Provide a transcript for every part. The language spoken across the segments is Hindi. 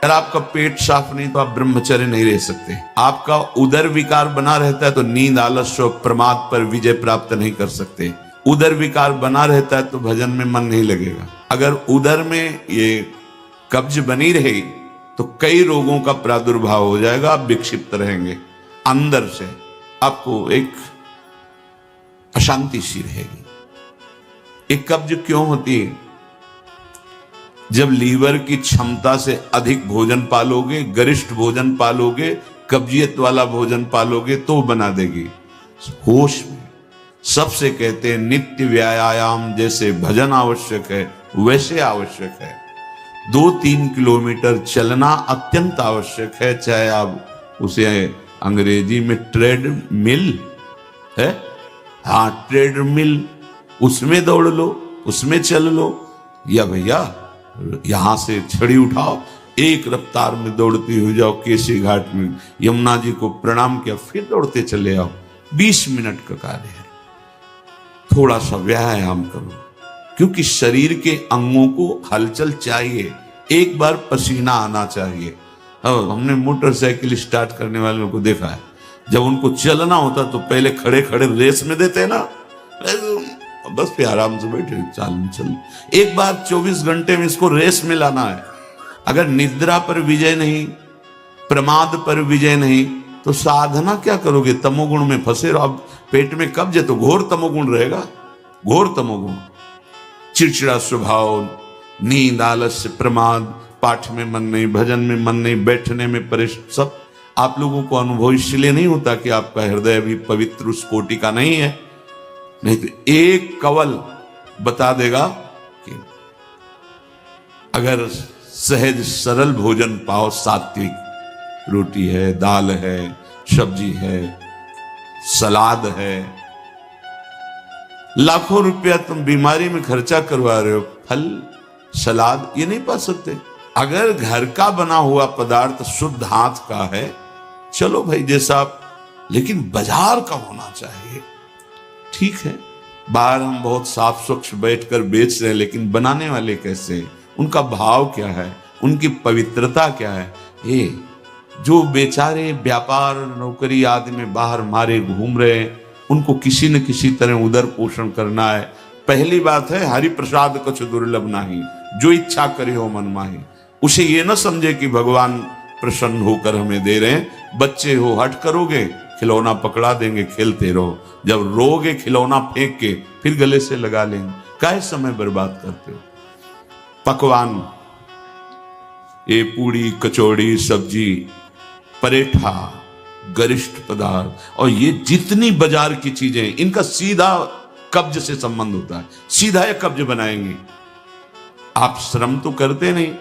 अगर आपका पेट साफ नहीं तो आप ब्रह्मचर्य नहीं रह सकते। आपका उदर विकार बना रहता है तो नींद, आलस्य और प्रमाद पर विजय प्राप्त नहीं कर सकते। उदर विकार बना रहता है तो भजन में मन नहीं लगेगा। अगर उदर में ये कब्ज बनी रही तो कई रोगों का प्रादुर्भाव हो जाएगा, आप विक्षिप्त रहेंगे, अंदर से आपको एक अशांति सी रहेगी। एक कब्ज क्यों होती है? जब लीवर की क्षमता से अधिक भोजन पालोगे, गरिष्ठ भोजन पालोगे, कब्जियत वाला भोजन पालोगे तो बना देगी। होश में सबसे कहते हैं नित्य व्यायाम जैसे भजन आवश्यक है वैसे आवश्यक है। 2-3 किलोमीटर चलना अत्यंत आवश्यक है, चाहे आप उसे अंग्रेजी में ट्रेडमिल है, हाँ ट्रेडमिल, उसमें दौड़ लो, उसमें चल लो, या भैया यहां से छड़ी उठाओ, एक रफ्तार में दौड़ती हुई जाओ केसी घाट में, यमुना जी को प्रणाम किया, फिर दौड़ते चले आओ। 20 मिनट का कार्य है। थोड़ा सा व्यायाम करो, क्योंकि शरीर के अंगों को हलचल चाहिए, एक बार पसीना आना चाहिए। हमने मोटरसाइकिल स्टार्ट करने वालों को देखा है, जब उनको चलना होता तो पहले खड़े खड़े रेस में देते ना, बस फिर आराम से बैठे चल। एक बार 24 घंटे में इसको रेस में लाना है। अगर निद्रा पर विजय नहीं, प्रमाद पर विजय नहीं, तो साधना क्या करोगे? तमोगुण में फंसे रहो। अब पेट में कब्ज है तो घोर तमोगुण रहेगा, घोर तमोगुण। चिड़चिड़ा स्वभाव, नींद, आलस्य, प्रमाद, पाठ में मन नहीं, भजन में मन नहीं, बैठने में परेशान, सब आप लोगों को अनुभव इसलिए नहीं होता कि आपका हृदय भी पवित्र उस कोटि का नहीं है। नहीं तो एक कवल बता देगा कि अगर सहज सरल भोजन पाओ, सात्विक रोटी है, दाल है, सब्जी है, सलाद है, लाखों रुपया तुम बीमारी में खर्चा करवा रहे हो, फल सलाद ये नहीं पा सकते। अगर घर का बना हुआ पदार्थ शुद्ध हाथ का है, चलो भाई जैसा आप, लेकिन बाजार का होना चाहिए। ठीक है, बाहर हम बहुत साफ स्वच्छ बैठकर बेच रहे हैं, लेकिन बनाने वाले कैसे हैं, उनका भाव क्या है, उनकी पवित्रता क्या है। ये जो बेचारे व्यापार नौकरी आदि में बाहर मारे घूम रहे हैं, उनको किसी न किसी तरह उदर पोषण करना है। पहली बात है हरि प्रसाद कुछ दुर्लभ नहीं, जो इच्छा करे हो मन माही। उसे ये न समझे कि भगवान प्रसन्न होकर हमें दे रहे हैं। बच्चे हो, हट करोगे खिलौना पकड़ा देंगे, खेलते रहो, जब रोगे खिलौना फेंक के फिर गले से लगा लेंगे। काहे समय बर्बाद करते हो? पकवान, ये पूड़ी, कचौड़ी, सब्जी, परेठा, गरिष्ठ पदार्थ और ये जितनी बाजार की चीजें, इनका सीधा कब्ज से संबंध होता है। सीधा ये कब्ज बनाएंगे। आप श्रम तो करते नहीं,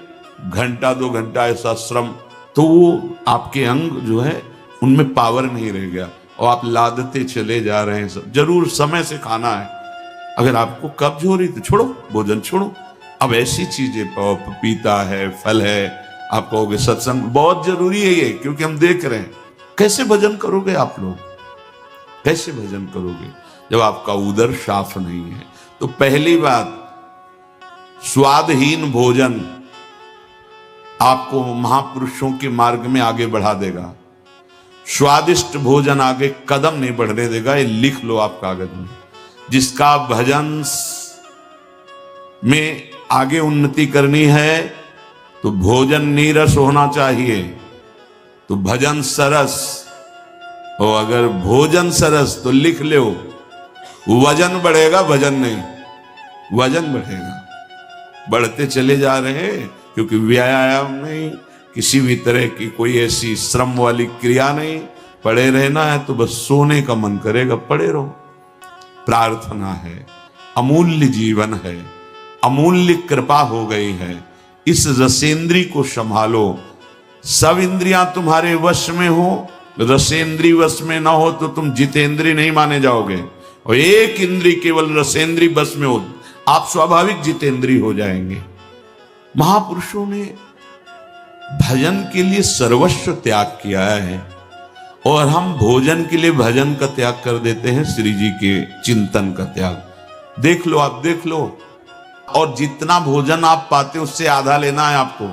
घंटा 2 घंटा ऐसा श्रम, तो वो आपके अंग जो है उनमें पावर नहीं रह गया और आप लादते चले जा रहे हैं। सब जरूर समय से खाना है। अगर आपको कब्ज हो रही तो छोड़ो, भोजन छोड़ो। अब ऐसी चीजें पाओ, पपीता है, फल है, आप कहोगे सत्संग बहुत जरूरी है ये, क्योंकि हम देख रहे हैं। कैसे भजन करोगे आप लोग? कैसे भजन करोगे जब आपका उदर साफ नहीं है? तो पहली बात, स्वादहीन भोजन आपको महापुरुषों के मार्ग में आगे बढ़ा देगा। स्वादिष्ट भोजन आगे कदम नहीं बढ़ने देगा। ये लिख लो आप कागज में। जिसका भजन में आगे उन्नति करनी है तो भोजन नीरस होना चाहिए, तो भजन सरस। और अगर भोजन सरस तो लिख लो, वजन बढ़ेगा, भजन नहीं, वजन बढ़ेगा। बढ़ते चले जा रहे हैं, क्योंकि व्यायाम नहीं, किसी भी तरह की कोई ऐसी श्रम वाली क्रिया नहीं। पड़े रहना है तो बस सोने का मन करेगा, पड़े रहो। प्रार्थना है, अमूल्य जीवन है, अमूल्य कृपा हो गई है। इस रसेंद्री को संभालो। सब इंद्रियां तुम्हारे वश में हो, रसेंद्री वश में ना हो तो तुम जितेंद्री नहीं माने जाओगे। और एक इंद्री केवल रसेंद्री वश में हो, आप स्वाभाविक जितेंद्री हो जाएंगे। महापुरुषों ने भजन के लिए सर्वस्व त्याग किया है और हम भोजन के लिए भजन का त्याग कर देते हैं, श्री जी के चिंतन का त्याग। देख लो, आप देख लो। और जितना भोजन आप पाते उससे आधा लेना है आपको।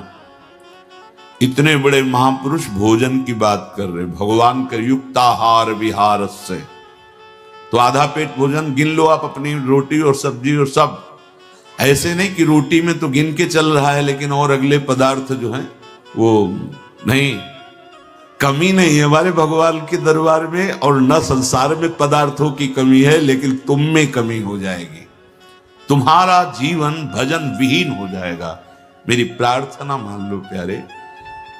इतने बड़े महापुरुष भोजन की बात कर रहे, भगवान कर युक्ताहार विहार से, तो आधा पेट भोजन गिन लो आप, अपनी रोटी और सब्जी और सब। ऐसे नहीं कि रोटी में तो गिन के चल रहा है लेकिन और अगले पदार्थ जो हैं वो नहीं। कमी नहीं है हमारे भगवान के दरबार में, और न संसार में पदार्थों की कमी है, लेकिन तुम में कमी हो जाएगी, तुम्हारा जीवन भजन विहीन हो जाएगा। मेरी प्रार्थना मान लो प्यारे,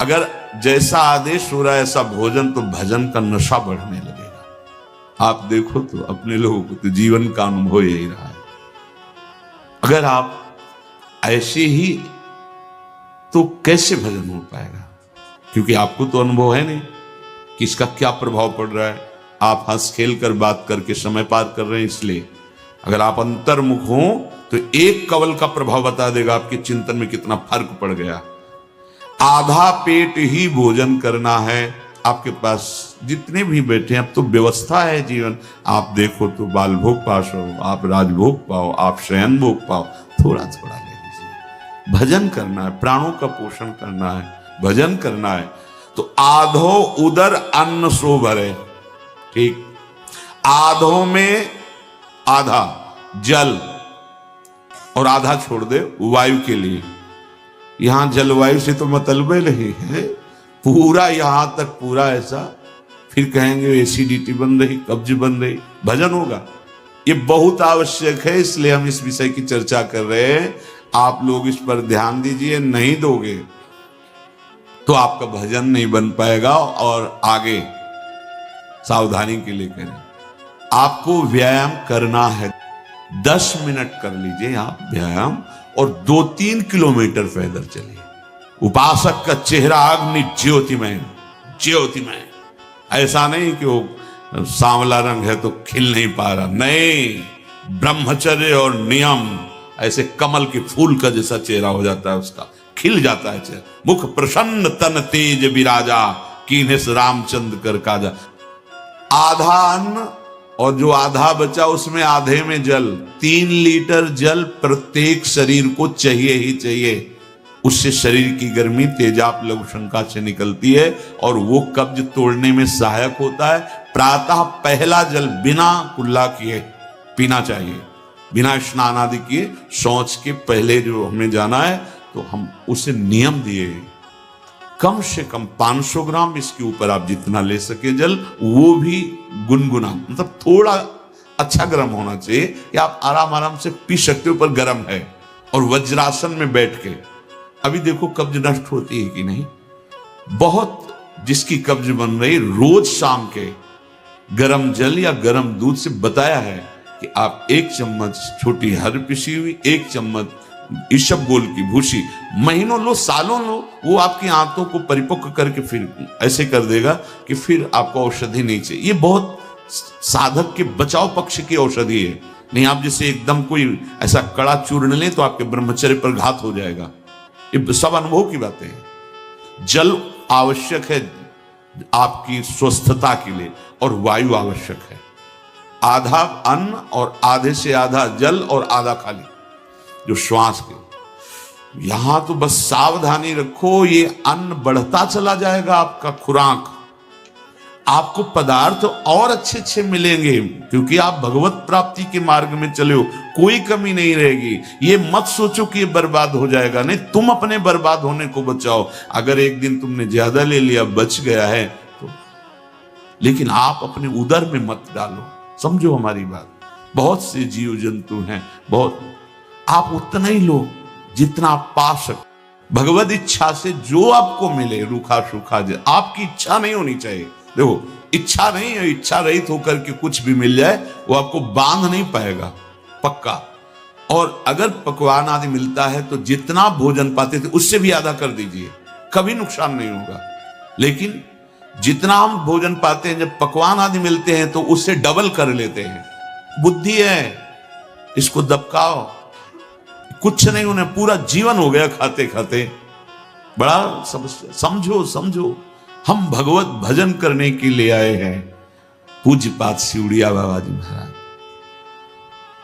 अगर जैसा आदेश हो रहा है ऐसा भोजन, तो भजन का नशा बढ़ने लगेगा। आप देखो तो अपने लोगों को तो जीवन का अनुभव यही रहा है। अगर आप ऐसे ही, तो कैसे भजन हो पाएगा? क्योंकि आपको तो अनुभव है नहीं कि इसका क्या प्रभाव पड़ रहा है। आप हंस खेल कर बात करके समय पार कर रहे हैं, इसलिए अगर आप अंतर्मुख हो तो एक कवल का प्रभाव बता देगा आपके चिंतन में कितना फर्क पड़ गया। आधा पेट ही भोजन करना है। आपके पास जितने भी बैठे हैं, अब तो व्यवस्था है जीवन। आप देखो तो बाल भोग पास हो, आप राजभोग पाओ, आप शयन भोग पाओ, थोड़ा थोड़ा ले लीजिए। भजन करना है, प्राणों का पोषण करना है, भजन करना है। तो आधो उदर अन्न सो भरे, ठीक, आधो में आधा जल और आधा छोड़ दे वायु के लिए। यहां जलवायु से तो मतलब नहीं है, पूरा यहां तक पूरा ऐसा, फिर कहेंगे एसिडिटी बन रही, कब्ज बन रही, भजन होगा। ये बहुत आवश्यक है, इसलिए हम इस विषय की चर्चा कर रहे हैं। आप लोग इस पर ध्यान दीजिए, नहीं दोगे तो आपका भजन नहीं बन पाएगा। और आगे सावधानी के लिए करें, आपको व्यायाम करना है, 10 मिनट कर लीजिए आप व्यायाम, और 2-3 किलोमीटर पैदल चलिए। उपासक का चेहरा अग्नि ज्योतिमय, ज्योतिमय। ऐसा नहीं कि वो सांवला रंग है तो खिल नहीं पा रहा, नहीं, ब्रह्मचर्य और नियम, ऐसे कमल के फूल का जैसा चेहरा हो जाता है, उसका खिल जाता है चेहरा। मुख प्रसन्न तन तेज विराजा, कीन्हिस रामचंद्र कर काजा। आधा अन्न और जो आधा बचा उसमें आधे में जल, 3 लीटर जल प्रत्येक शरीर को चाहिए ही चाहिए। उससे शरीर की गर्मी तेजाब लघु शंका से निकलती है और वो कब्ज तोड़ने में सहायक होता है। प्रातः पहला जल बिना कुल्ला किए पीना चाहिए, बिना स्नान आदि किए, शौच के पहले जो हमें जाना है, तो हम उसे नियम दिए कम से कम 500 ग्राम, इसके ऊपर आप जितना ले सके जल, वो भी गुनगुना, मतलब थोड़ा अच्छा गर्म होना चाहिए कि आप आराम आराम से पी सकते हो, पर गर्म है। और वज्रासन में बैठ के, अभी देखो कब्ज नष्ट होती है कि नहीं, बहुत जिसकी कब्ज बन रही, रोज शाम के गर्म जल या गर्म दूध से बताया है कि आप 1 चम्मच छोटी हर पिसी हुई, 1 चम्मच इसबगोल की भूसी महीनों लो, सालों लो, वो आपकी आंतों को परिपक्व करके फिर ऐसे कर देगा कि फिर आपको औषधि नहीं चाहिए। ये बहुत साधक के बचाव पक्ष की औषधि है। नहीं आप जैसे एकदम कोई ऐसा कड़ा चूर्ण ले तो आपके ब्रह्मचर्य पर घात हो जाएगा। ये सब अनुभव की बातें हैं। जल आवश्यक है आपकी स्वस्थता के लिए, और वायु आवश्यक है। आधा अन्न और आधे से आधा जल और आधा खाली जो श्वास के। यहां तो बस सावधानी रखो, ये अन्न बढ़ता चला जाएगा आपका खुराक, आपको पदार्थ और अच्छे अच्छे मिलेंगे, क्योंकि आप भगवत प्राप्ति के मार्ग में चले हो, कोई कमी नहीं रहेगी। ये मत सोचो कि ये बर्बाद हो जाएगा, नहीं, तुम अपने बर्बाद होने को बचाओ। अगर एक दिन तुमने ज्यादा ले लिया, बच गया है तो, लेकिन आप अपने उदर में मत डालो। समझो हमारी बात, बहुत से जीव जंतु हैं, बहुत, आप उतना ही लो जितना आप पा सकते। भगवत इच्छा से जो आपको मिले, रूखा सूखा, आपकी इच्छा नहीं होनी चाहिए। देखो, इच्छा नहीं है, इच्छा रहित होकर के कुछ भी मिल जाए वो आपको बांध नहीं पाएगा, पक्का। और अगर पकवान आदि मिलता है तो जितना भोजन पाते थे उससे भी आधा कर दीजिए, कभी नुकसान नहीं होगा। लेकिन जितना हम भोजन पाते हैं, जब पकवान आदि मिलते हैं तो उससे डबल कर लेते हैं। बुद्धि है, इसको दबकाओ, कुछ नहीं, उन्हें पूरा जीवन हो गया खाते खाते। बड़ा समस्या। समझो समझो, हम भगवत भजन करने के लिए आए हैं। पूज्यपाद सिउड़िया बाबा जी महाराज,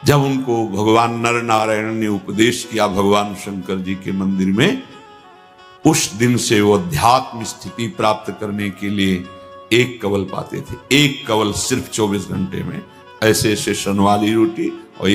जब उनको भगवान नर नारायण ने उपदेश किया भगवान शंकर जी के मंदिर में, उस दिन से वो अध्यात्म स्थिति प्राप्त करने के लिए एक कवल पाते थे, एक कवल सिर्फ 24 घंटे में। ऐसे ऐसे सन वाली रोटी और